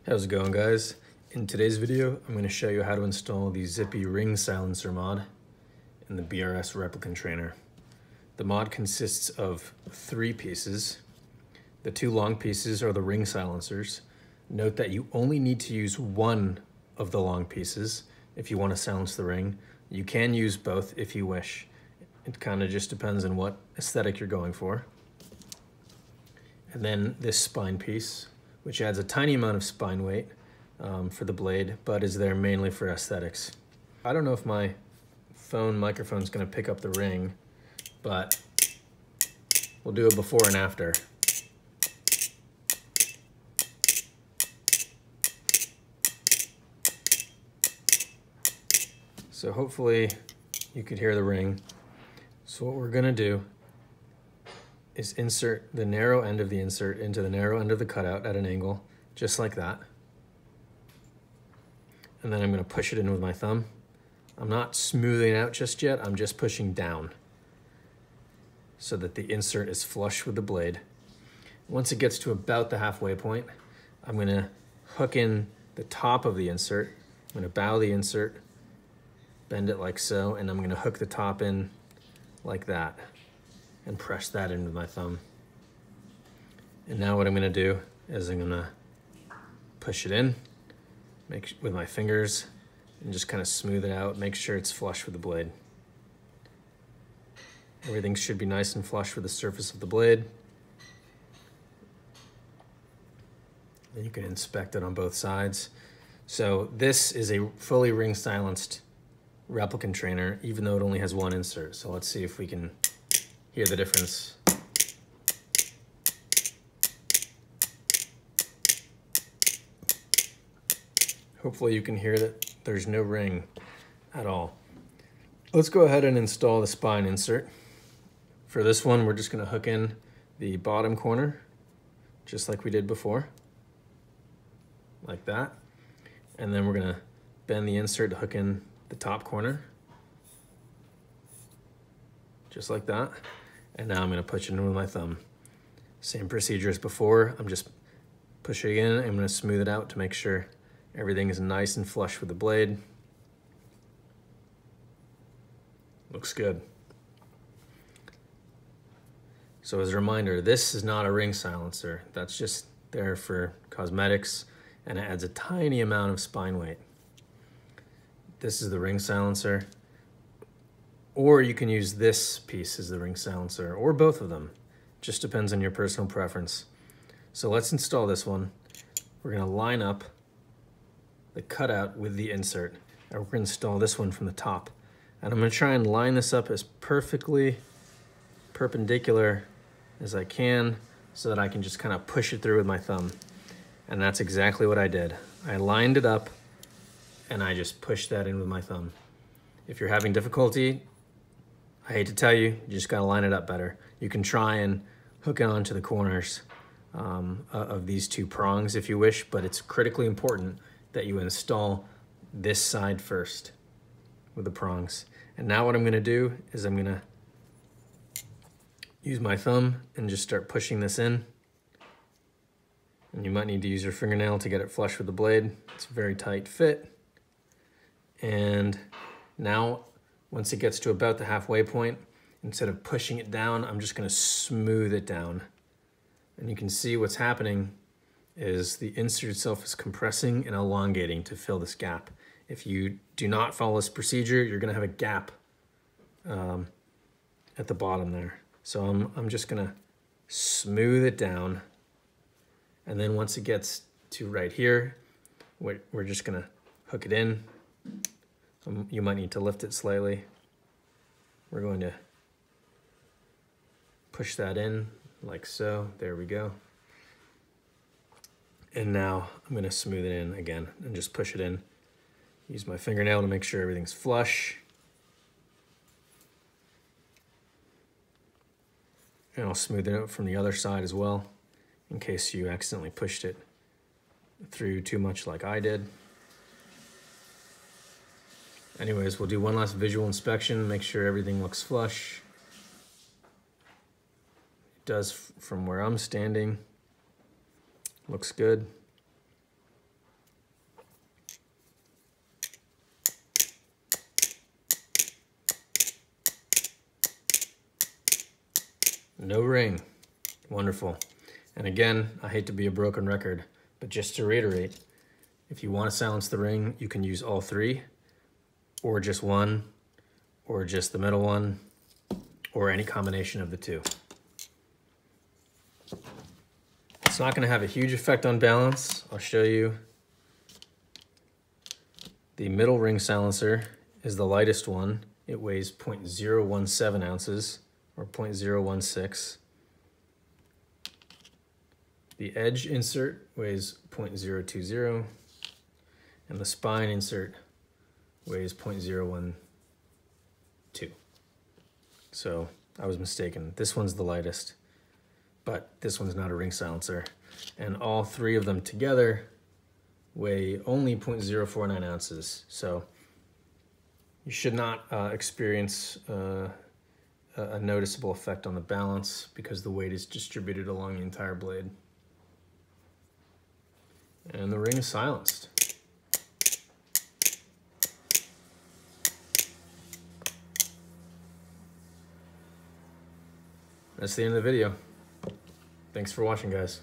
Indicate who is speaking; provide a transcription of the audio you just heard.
Speaker 1: How's it going, guys? In today's video, I'm going to show you how to install the Zippy ring silencer mod in the BRS Replicant trainer. The mod consists of 3 pieces. The 2 long pieces are the ring silencers. Note that you only need to use one of the long pieces if you want to silence the ring. You can use both if you wish. It kind of just depends on what aesthetic you're going for. And then this spine piece, which adds a tiny amount of spine weight for the blade, but is there mainly for aesthetics. I don't know if my phone microphone is going to pick up the ring, but we'll do a before and after. So hopefully you could hear the ring. So what we're going to do is insert the narrow end of the insert into the narrow end of the cutout at an angle, just like that. And then I'm going to push it in with my thumb. I'm not smoothing out just yet, I'm just pushing down so that the insert is flush with the blade. Once it gets to about the halfway point, I'm going to hook in the top of the insert. I'm going to bow the insert, bend it like so, and I'm going to hook the top in like that and press that in with my thumb. And now what I'm going to do is I'm going to push it in with my fingers and just kind of smooth it out, make sure it's flush with the blade. Everything should be nice and flush with the surface of the blade. Then you can inspect it on both sides. So this is a fully ring silenced Replicant trainer, even though it only has one insert. So let's see if we can hear the difference. Hopefully you can hear that there's no ring at all. Let's go ahead and install the spine insert. For this one, we're just going to hook in the bottom corner, just like we did before, like that. And then we're going to bend the insert to hook in the top corner, just like that. And now I'm going to push it in with my thumb. Same procedure as before. I'm just pushing in. I'm going to smooth it out to make sure everything is nice and flush with the blade. Looks good. So as a reminder, this is not a ring silencer. That's just there for cosmetics, and it adds a tiny amount of spine weight. This is the ring silencer. Or you can use this piece as the ring silencer, or both of them. Just depends on your personal preference. So let's install this one. We're going to line up the cutout with the insert, and we're going to install this one from the top. And I'm going to try and line this up as perfectly perpendicular as I can so that I can just kind of push it through with my thumb. And that's exactly what I did. I lined it up and I just pushed that in with my thumb. If you're having difficulty, I hate to tell you, you just gotta line it up better. You can try and hook it onto the corners of these 2 prongs if you wish, but it's critically important that you install this side first with the prongs. And now what I'm gonna do is I'm gonna use my thumb and just start pushing this in. And you might need to use your fingernail to get it flush with the blade. It's a very tight fit. And now, once it gets to about the halfway point, instead of pushing it down, I'm just gonna smooth it down. And you can see what's happening is the insert itself is compressing and elongating to fill this gap. If you do not follow this procedure, you're gonna have a gap at the bottom there. So I'm just gonna smooth it down. And then once it gets to right here, we're just gonna hook it in. You might need to lift it slightly. We're going to push that in like so. There we go. And now I'm going to smooth it in again and just push it in. Use my fingernail to make sure everything's flush. And I'll smooth it out from the other side as well, in case you accidentally pushed it through too much like I did. Anyways, we'll do one last visual inspection, make sure everything looks flush. It does from where I'm standing. Looks good. No ring. Wonderful. And again, I hate to be a broken record, but just to reiterate, if you want to silence the ring, you can use all three, or just one, or just the middle one, or any combination of the two. It's not going to have a huge effect on balance. I'll show you. The middle ring silencer is the lightest one. It weighs 0.017 ounces, or 0.016. The edge insert weighs 0.020, and the spine insert weighs 0.012. So I was mistaken. This one's the lightest, but this one's not a ring silencer. And all three of them together weigh only 0.049 ounces. So you should not experience a noticeable effect on the balance because the weight is distributed along the entire blade. And the ring is silenced. That's the end of the video. Thanks for watching, guys.